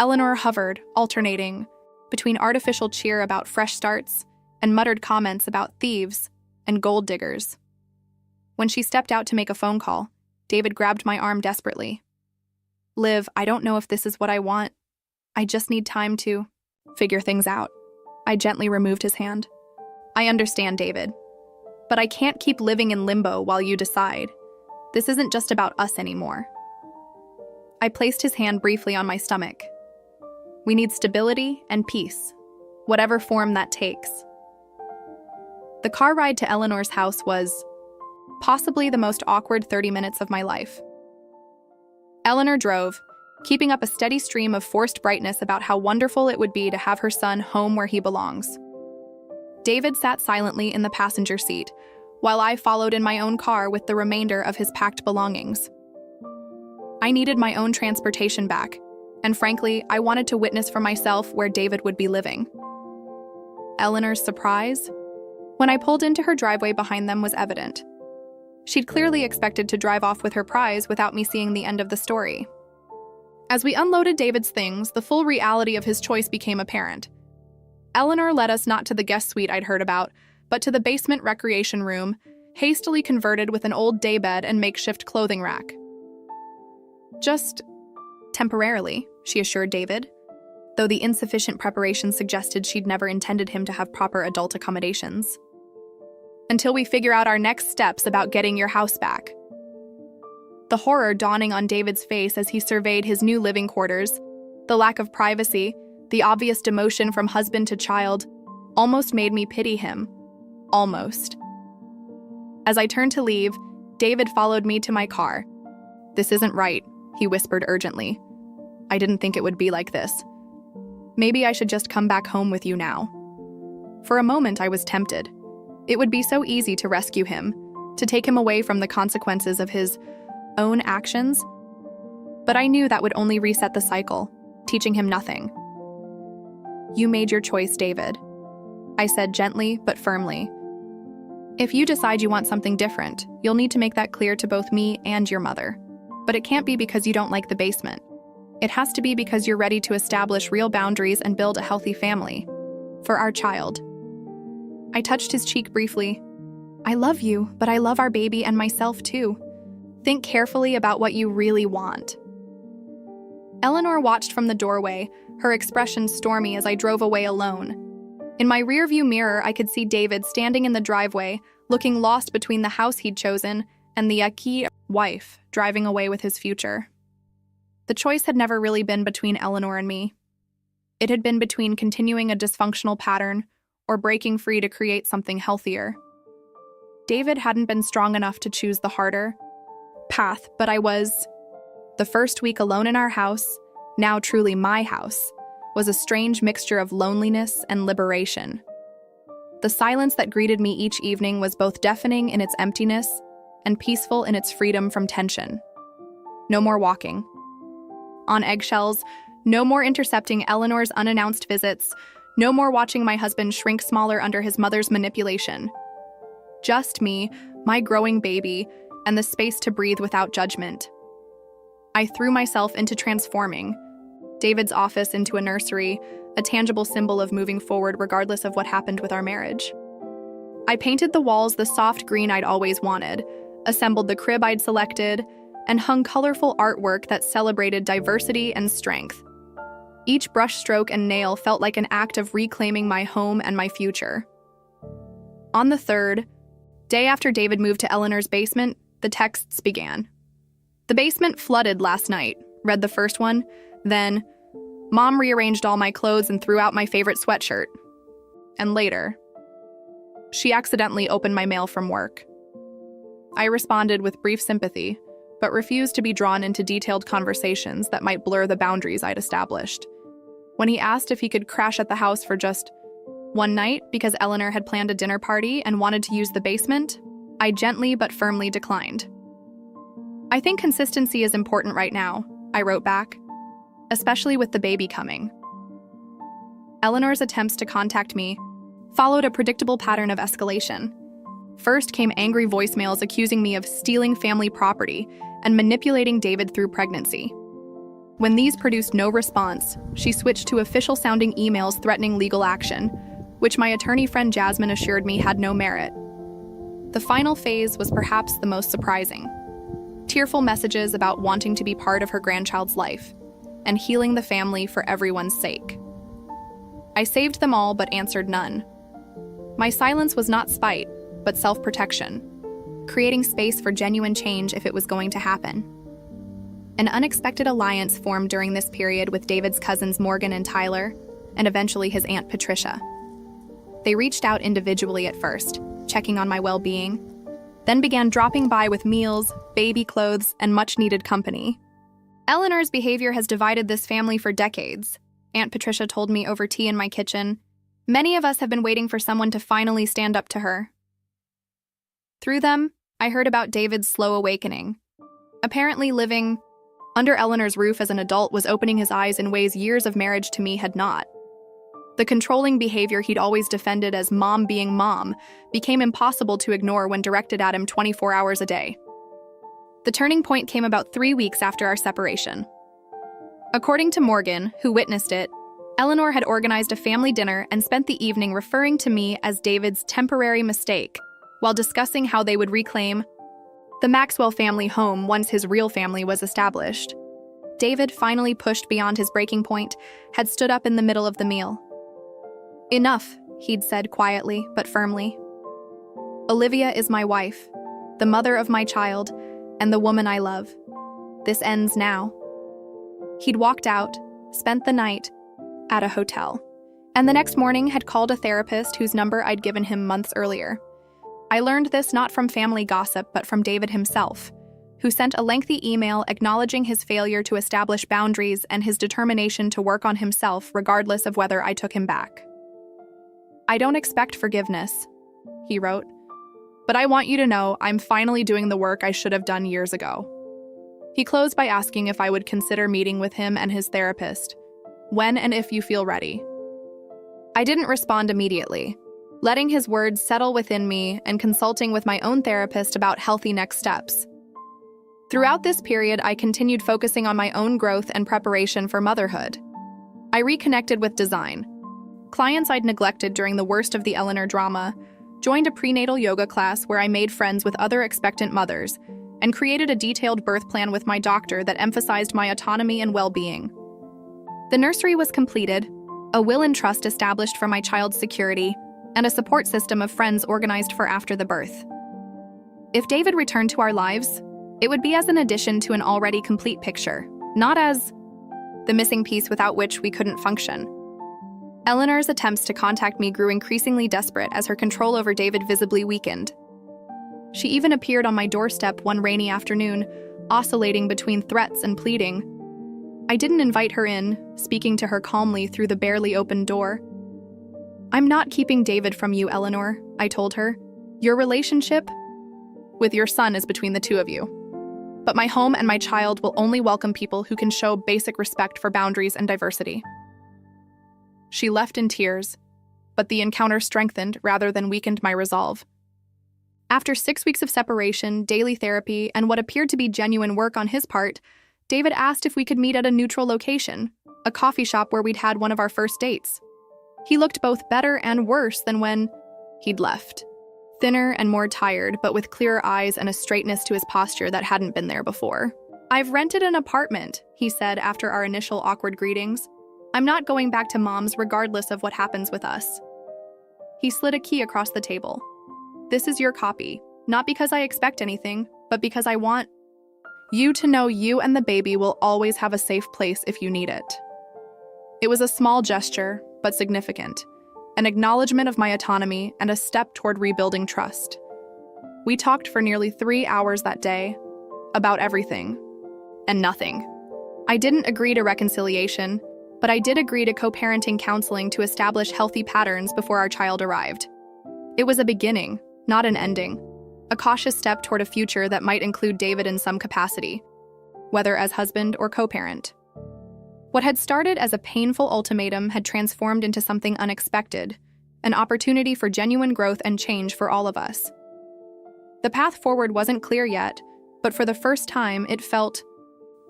Eleanor hovered, alternating, between artificial cheer about fresh starts and muttered comments about thieves and gold diggers. When she stepped out to make a phone call, David grabbed my arm desperately. "Liv, I don't know if this is what I want. I just need time to figure things out." I gently removed his hand. "I understand, David, but I can't keep living in limbo while you decide. This isn't just about us anymore." I placed his hand briefly on my stomach. "We need stability and peace, whatever form that takes." The car ride to Eleanor's house was possibly the most awkward 30 minutes of my life. Eleanor drove, keeping up a steady stream of forced brightness about how wonderful it would be to have her son home where he belongs. David sat silently in the passenger seat, while I followed in my own car with the remainder of his packed belongings. I needed my own transportation back, and frankly, I wanted to witness for myself where David would be living. Eleanor's surprise? When I pulled into her driveway behind them was evident. She'd clearly expected to drive off with her prize without me seeing the end of the story. As we unloaded David's things, the full reality of his choice became apparent. Eleanor led us not to the guest suite I'd heard about, but to the basement recreation room, hastily converted with an old daybed and makeshift clothing rack. Just temporarily, she assured David, though the insufficient preparation suggested she'd never intended him to have proper adult accommodations. Until we figure out our next steps about getting your house back. The horror dawning on David's face as he surveyed his new living quarters, the lack of privacy, the obvious demotion from husband to child, almost made me pity him. Almost. As I turned to leave, David followed me to my car. "This isn't right," he whispered urgently. "I didn't think it would be like this. Maybe I should just come back home with you now." For a moment, I was tempted. It would be so easy to rescue him, to take him away from the consequences of his own actions. But I knew that would only reset the cycle, teaching him nothing. "You made your choice, David," I said gently but firmly. "If you decide you want something different, you'll need to make that clear to both me and your mother. But it can't be because you don't like the basement. It has to be because you're ready to establish real boundaries and build a healthy family. For our child." I touched his cheek briefly. "I love you, but I love our baby and myself too. Think carefully about what you really want." Eleanor watched from the doorway, her expression stormy as I drove away alone. In my rearview mirror, I could see David standing in the driveway, looking lost between the house he'd chosen and the Aki wife driving away with his future. The choice had never really been between Eleanor and me. It had been between continuing a dysfunctional pattern or breaking free to create something healthier. David hadn't been strong enough to choose the harder path, but I was. The first week alone in our house, now truly my house, was a strange mixture of loneliness and liberation. The silence that greeted me each evening was both deafening in its emptiness and peaceful in its freedom from tension. No more walking on eggshells, no more intercepting Eleanor's unannounced visits, no more watching my husband shrink smaller under his mother's manipulation. Just me, my growing baby, and the space to breathe without judgment. I threw myself into transforming David's office into a nursery, a tangible symbol of moving forward regardless of what happened with our marriage. I painted the walls the soft green I'd always wanted, assembled the crib I'd selected, and hung colorful artwork that celebrated diversity and strength. Each brushstroke and nail felt like an act of reclaiming my home and my future. On the third day after David moved to Eleanor's basement, the texts began. "The basement flooded last night," read the first one. Then, "Mom rearranged all my clothes and threw out my favorite sweatshirt." And later, "She accidentally opened my mail from work." I responded with brief sympathy, but refused to be drawn into detailed conversations that might blur the boundaries I'd established. When he asked if he could crash at the house for just one night because Eleanor had planned a dinner party and wanted to use the basement, I gently but firmly declined. "I think consistency is important right now," I wrote back, "especially with the baby coming." Eleanor's attempts to contact me followed a predictable pattern of escalation. First came angry voicemails accusing me of stealing family property and manipulating David through pregnancy. When these produced no response, she switched to official-sounding emails threatening legal action, which my attorney friend Jasmine assured me had no merit. The final phase was perhaps the most surprising. Tearful messages about wanting to be part of her grandchild's life and healing the family for everyone's sake. I saved them all but answered none. My silence was not spite, but self-protection, creating space for genuine change if it was going to happen. An unexpected alliance formed during this period with David's cousins Morgan and Tyler, and eventually his Aunt Patricia. They reached out individually at first, checking on my well-being, then began dropping by with meals, baby clothes, and much-needed company. Eleanor's behavior has divided this family for decades, Aunt Patricia told me over tea in my kitchen. Many of us have been waiting for someone to finally stand up to her. Through them, I heard about David's slow awakening. Apparently living under Eleanor's roof as an adult was opening his eyes in ways years of marriage to me had not. The controlling behavior he'd always defended as mom being mom became impossible to ignore when directed at him 24 hours a day. The turning point came about 3 weeks after our separation. According to Morgan, who witnessed it, Eleanor had organized a family dinner and spent the evening referring to me as David's temporary mistake, while discussing how they would reclaim the Maxwell family home once his real family was established. David, finally pushed beyond his breaking point, had stood up in the middle of the meal. "Enough," he'd said quietly but firmly. "Olivia is my wife, the mother of my child, and the woman I love. This ends now." He'd walked out, spent the night at a hotel, and the next morning had called a therapist whose number I'd given him months earlier. I learned this not from family gossip but from David himself, who sent a lengthy email acknowledging his failure to establish boundaries and his determination to work on himself regardless of whether I took him back. "I don't expect forgiveness," he wrote, "but I want you to know I'm finally doing the work I should have done years ago." He closed by asking if I would consider meeting with him and his therapist, when and if you feel ready. I didn't respond immediately, letting his words settle within me and consulting with my own therapist about healthy next steps. Throughout this period, I continued focusing on my own growth and preparation for motherhood. I reconnected with design. Clients I'd neglected during the worst of the Eleanor drama, joined a prenatal yoga class where I made friends with other expectant mothers, and created a detailed birth plan with my doctor that emphasized my autonomy and well-being. The nursery was completed, a will and trust established for my child's security, and a support system of friends organized for after the birth. If David returned to our lives, it would be as an addition to an already complete picture, not as the missing piece without which we couldn't function. Eleanor's attempts to contact me grew increasingly desperate as her control over David visibly weakened. She even appeared on my doorstep one rainy afternoon, oscillating between threats and pleading. I didn't invite her in, speaking to her calmly through the barely opened door. "I'm not keeping David from you, Eleanor," I told her. "Your relationship with your son is between the two of you. But my home and my child will only welcome people who can show basic respect for boundaries and diversity." She left in tears, but the encounter strengthened rather than weakened my resolve. After 6 weeks of separation, daily therapy, and what appeared to be genuine work on his part, David asked if we could meet at a neutral location, a coffee shop where we'd had one of our first dates. He looked both better and worse than when he'd left. Thinner and more tired, but with clearer eyes and a straightness to his posture that hadn't been there before. "I've rented an apartment," he said after our initial awkward greetings. "I'm not going back to Mom's regardless of what happens with us." He slid a key across the table. "This is your copy, not because I expect anything, but because I want you to know you and the baby will always have a safe place if you need it." It was a small gesture, but significant, an acknowledgement of my autonomy and a step toward rebuilding trust. We talked for nearly 3 hours that day, about everything and nothing. I didn't agree to reconciliation, but I did agree to co-parenting counseling to establish healthy patterns before our child arrived. It was a beginning, not an ending, a cautious step toward a future that might include David in some capacity, whether as husband or co-parent. What had started as a painful ultimatum had transformed into something unexpected, an opportunity for genuine growth and change for all of us. The path forward wasn't clear yet, but for the first time it felt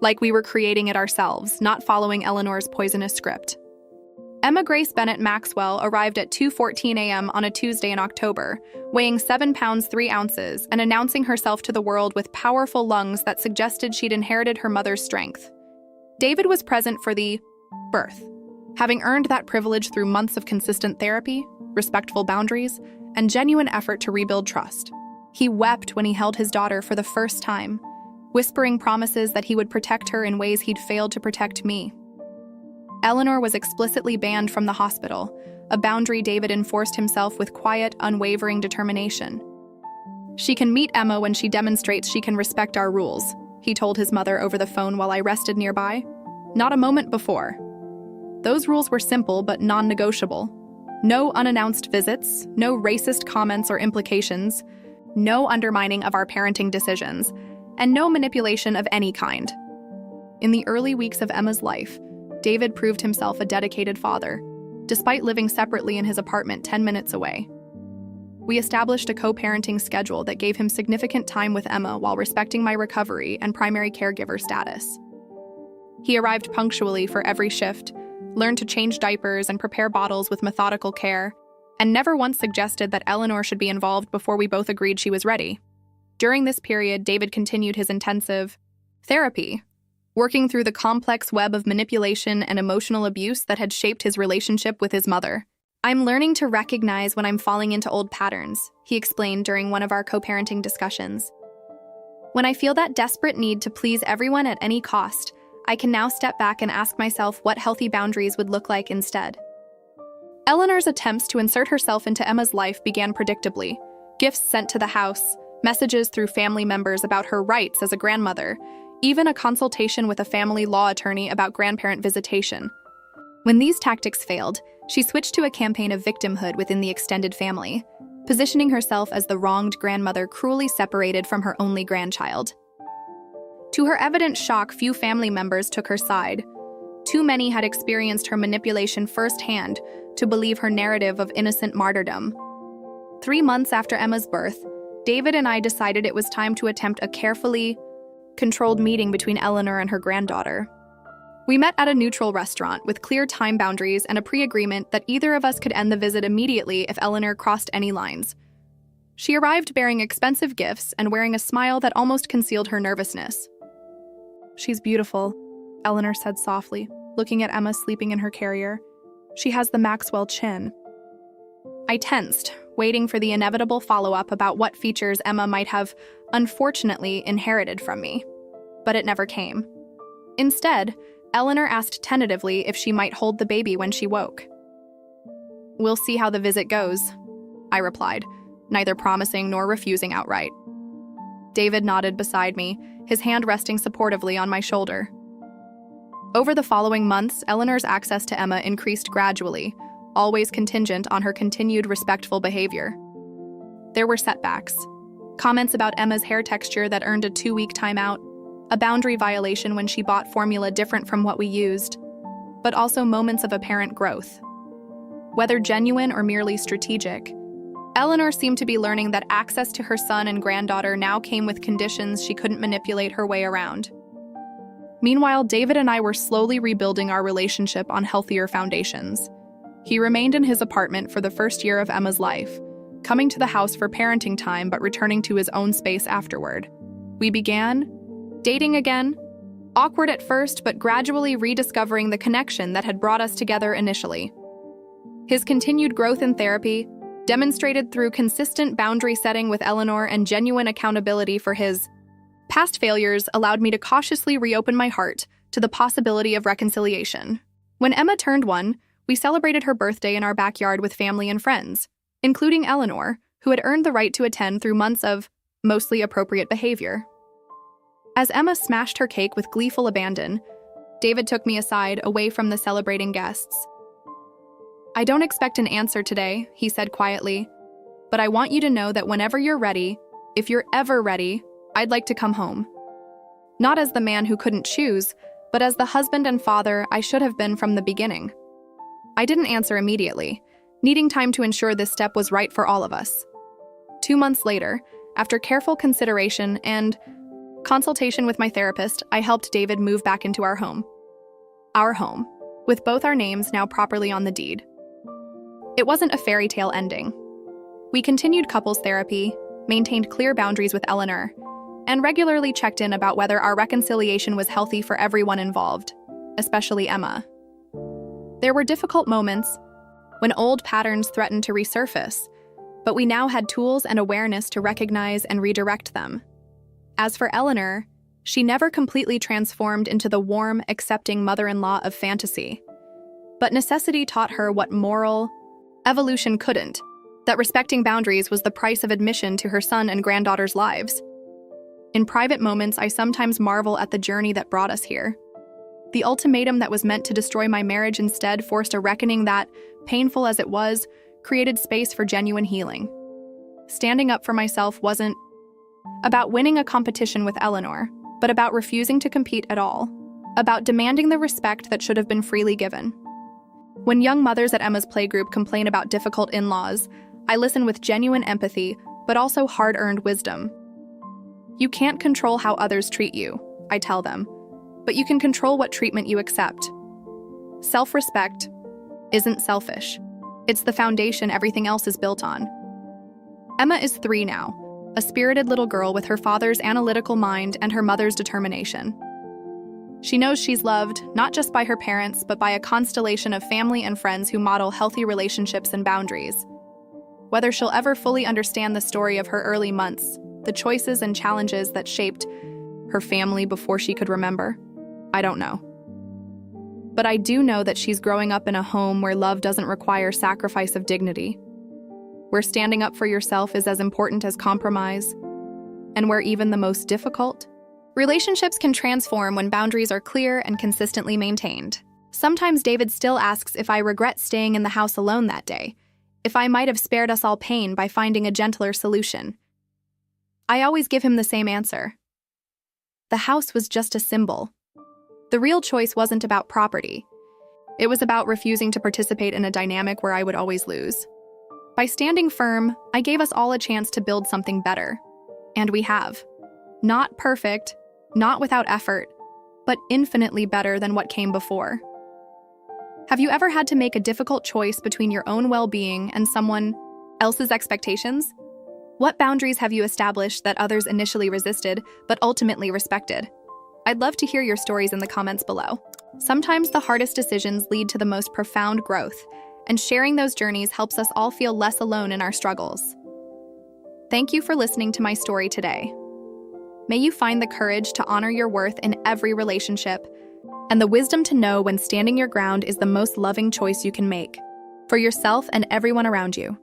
like we were creating it ourselves, not following Eleanor's poisonous script. Emma Grace Bennett Maxwell arrived at 2:14 a.m. on a Tuesday in October, weighing 7 pounds 3 ounces and announcing herself to the world with powerful lungs that suggested she'd inherited her mother's strength. David was present for the birth, having earned that privilege through months of consistent therapy, respectful boundaries, and genuine effort to rebuild trust. He wept when he held his daughter for the first time, whispering promises that he would protect her in ways he'd failed to protect me. Eleanor was explicitly banned from the hospital, a boundary David enforced himself with quiet, unwavering determination. "She can meet Emma when she demonstrates she can respect our rules," he told his mother over the phone while I rested nearby. Not a moment before. Those rules were simple but non-negotiable. No unannounced visits, no racist comments or implications, no undermining of our parenting decisions, and no manipulation of any kind. In the early weeks of Emma's life, David proved himself a dedicated father, despite living separately in his apartment 10 minutes away. We established a co-parenting schedule that gave him significant time with Emma while respecting my recovery and primary caregiver status. He arrived punctually for every shift, learned to change diapers and prepare bottles with methodical care, and never once suggested that Eleanor should be involved before we both agreed she was ready. During this period, David continued his intensive therapy, working through the complex web of manipulation and emotional abuse that had shaped his relationship with his mother. "I'm learning to recognize when I'm falling into old patterns," he explained during one of our co-parenting discussions. "When I feel that desperate need to please everyone at any cost, I can now step back and ask myself what healthy boundaries would look like instead." Eleanor's attempts to insert herself into Emma's life began predictably. Gifts sent to the house, messages through family members about her rights as a grandmother, even a consultation with a family law attorney about grandparent visitation. When these tactics failed, she switched to a campaign of victimhood within the extended family, positioning herself as the wronged grandmother cruelly separated from her only grandchild. To her evident shock, few family members took her side. Too many had experienced her manipulation firsthand to believe her narrative of innocent martyrdom. 3 months after Emma's birth, David and I decided it was time to attempt a carefully controlled meeting between Eleanor and her granddaughter. We met at a neutral restaurant with clear time boundaries and a pre-agreement that either of us could end the visit immediately if Eleanor crossed any lines. She arrived bearing expensive gifts and wearing a smile that almost concealed her nervousness. "She's beautiful," Eleanor said softly, looking at Emma sleeping in her carrier. "She has the Maxwell chin." I tensed, waiting for the inevitable follow-up about what features Emma might have, unfortunately, inherited from me. But it never came. Instead, Eleanor asked tentatively if she might hold the baby when she woke. "We'll see how the visit goes," I replied, neither promising nor refusing outright. David nodded beside me, his hand resting supportively on my shoulder. Over the following months, Eleanor's access to Emma increased gradually, always contingent on her continued respectful behavior. There were setbacks. Comments about Emma's hair texture that earned a 2-week timeout, a boundary violation when she bought formula different from what we used, but also moments of apparent growth. Whether genuine or merely strategic, Eleanor seemed to be learning that access to her son and granddaughter now came with conditions she couldn't manipulate her way around. Meanwhile, David and I were slowly rebuilding our relationship on healthier foundations. He remained in his apartment for the first year of Emma's life, coming to the house for parenting time but returning to his own space afterward. We began dating again, awkward at first but gradually rediscovering the connection that had brought us together initially. His continued growth in therapy, demonstrated through consistent boundary setting with Eleanor and genuine accountability for his past failures, allowed me to cautiously reopen my heart to the possibility of reconciliation. When Emma turned 1, we celebrated her birthday in our backyard with family and friends, including Eleanor, who had earned the right to attend through months of mostly appropriate behavior. As Emma smashed her cake with gleeful abandon, David took me aside, away from the celebrating guests. "I don't expect an answer today," he said quietly, "but I want you to know that whenever you're ready, if you're ever ready, I'd like to come home. Not as the man who couldn't choose, but as the husband and father I should have been from the beginning." I didn't answer immediately, needing time to ensure this step was right for all of us. 2 months later, after careful consideration and consultation with my therapist, I helped David move back into our home. Our home, with both our names now properly on the deed. It wasn't a fairy tale ending. We continued couples therapy, maintained clear boundaries with Eleanor, and regularly checked in about whether our reconciliation was healthy for everyone involved, especially Emma. There were difficult moments when old patterns threatened to resurface, but we now had tools and awareness to recognize and redirect them. As for Eleanor, she never completely transformed into the warm, accepting mother-in-law of fantasy. But necessity taught her what moral evolution couldn't, that respecting boundaries was the price of admission to her son and granddaughter's lives. In private moments, I sometimes marvel at the journey that brought us here. The ultimatum that was meant to destroy my marriage instead forced a reckoning that, painful as it was, created space for genuine healing. Standing up for myself wasn't about winning a competition with Eleanor, but about refusing to compete at all, about demanding the respect that should have been freely given. When young mothers at Emma's playgroup complain about difficult in-laws, I listen with genuine empathy, but also hard-earned wisdom. You can't control how others treat you, I tell them, but you can control what treatment you accept. Self-respect isn't selfish. It's the foundation everything else is built on. Emma is 3 now, a spirited little girl with her father's analytical mind and her mother's determination. She knows she's loved, not just by her parents, but by a constellation of family and friends who model healthy relationships and boundaries. Whether she'll ever fully understand the story of her early months, the choices and challenges that shaped her family before she could remember, I don't know. But I do know that she's growing up in a home where love doesn't require sacrifice of dignity, where standing up for yourself is as important as compromise, and where even the most difficult relationships can transform when boundaries are clear and consistently maintained. Sometimes David still asks if I regret staying in the house alone that day, if I might have spared us all pain by finding a gentler solution. I always give him the same answer. The house was just a symbol. The real choice wasn't about property. It was about refusing to participate in a dynamic where I would always lose. By standing firm, I gave us all a chance to build something better. And we have. Not perfect, not without effort, but infinitely better than what came before. Have you ever had to make a difficult choice between your own well-being and someone else's expectations? What boundaries have you established that others initially resisted, but ultimately respected? I'd love to hear your stories in the comments below. Sometimes the hardest decisions lead to the most profound growth, and sharing those journeys helps us all feel less alone in our struggles. Thank you for listening to my story today. May you find the courage to honor your worth in every relationship, and the wisdom to know when standing your ground is the most loving choice you can make, for yourself and everyone around you.